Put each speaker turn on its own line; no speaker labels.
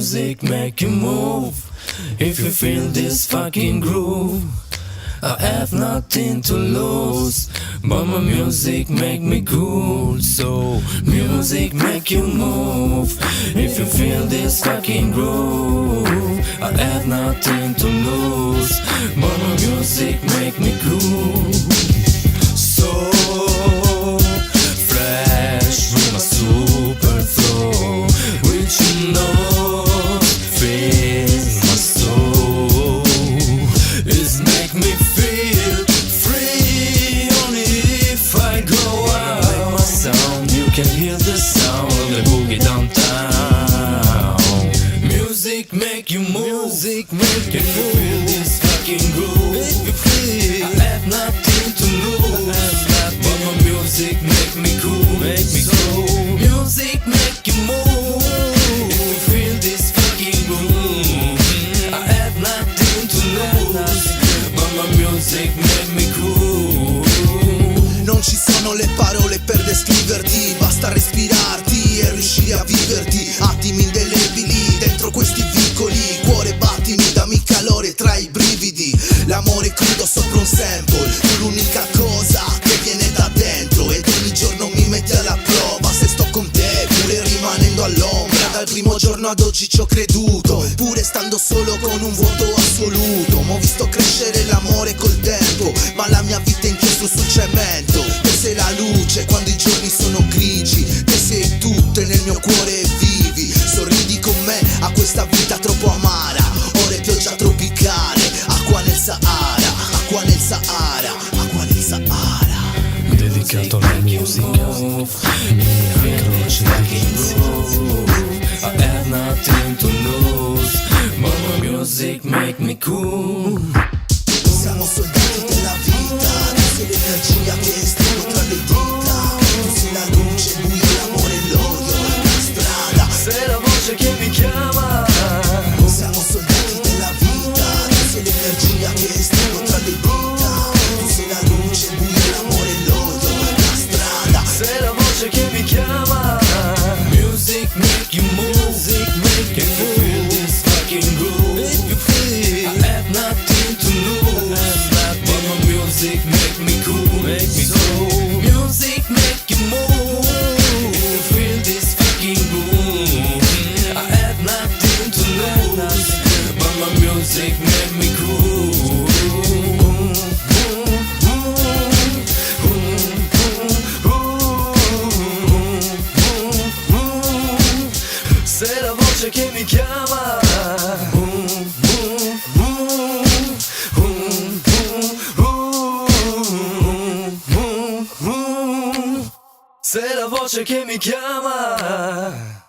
music make you move. If you feel this fucking groove, I have nothing to lose, but my music make me cool. So music make you move. If you feel this fucking groove, I have nothing to lose, but my music make me cool. So fresh with my super flow, which you know fills my soul. It's make me feel free only if I go out. Make my sound, you can hear the sound of the boogie downtown. Music make you move. Music make you move. Feel this fucking groove. If you feel, I have nothing to lose, but my music make me cool. Make me cool. Music make you move. If you feel this fucking groove, I have nothing to lose, but my music make me cool.
Non ci sono le parole per descriverti, basta respirarti e riuscire a viverti. Attimi indelebili dentro questi vicoli, cuore battimi, dammi calore tra i brividi. L'amore crudo sopra un sample, tu l'unica cosa che viene da dentro, ed ogni giorno mi metti alla prova se sto con te, pure rimanendo all'ombra. Dal primo giorno ad oggi ci ho creduto, pure stando solo con un vuoto assoluto. M'ho visto crescere l'amore col tempo, ma la mia vita è inchiostro sul cemento. Te sei la luce quando i giorni sono grigi, te sei tutto e nel mio cuore vivi. Sorridi con me a questa vita troppo amara, ora è pioggia tropicale, acqua nel Sahara, acqua nel Sahara, acqua nel Sahara.
Dedicato alla musica, mia croce di I have nothing to lose, but my music make me cool.
Siamo soldati della vita, tu sei l'energia che estingo tra le dita. Tu sei la luce, il buio, l'amore, l'odio, la strada.
Sei la voce che mi chiama.
Siamo soldati della vita, tu sei l'energia che estingo tra le dita. Tu sei la luce, il buio, l'amore, l'odio, la strada.
Sei la voce che mi chiama. Music make you move. Music make you move. Feel this fucking groove. If you feel, I have nothing to lose, but my music make me cool. Make me cool. Music make you move. If you feel this fucking groove, I have nothing to lose, but my music make me cool. Sei la voce che mi chiama. Sei la voce che mi chiama.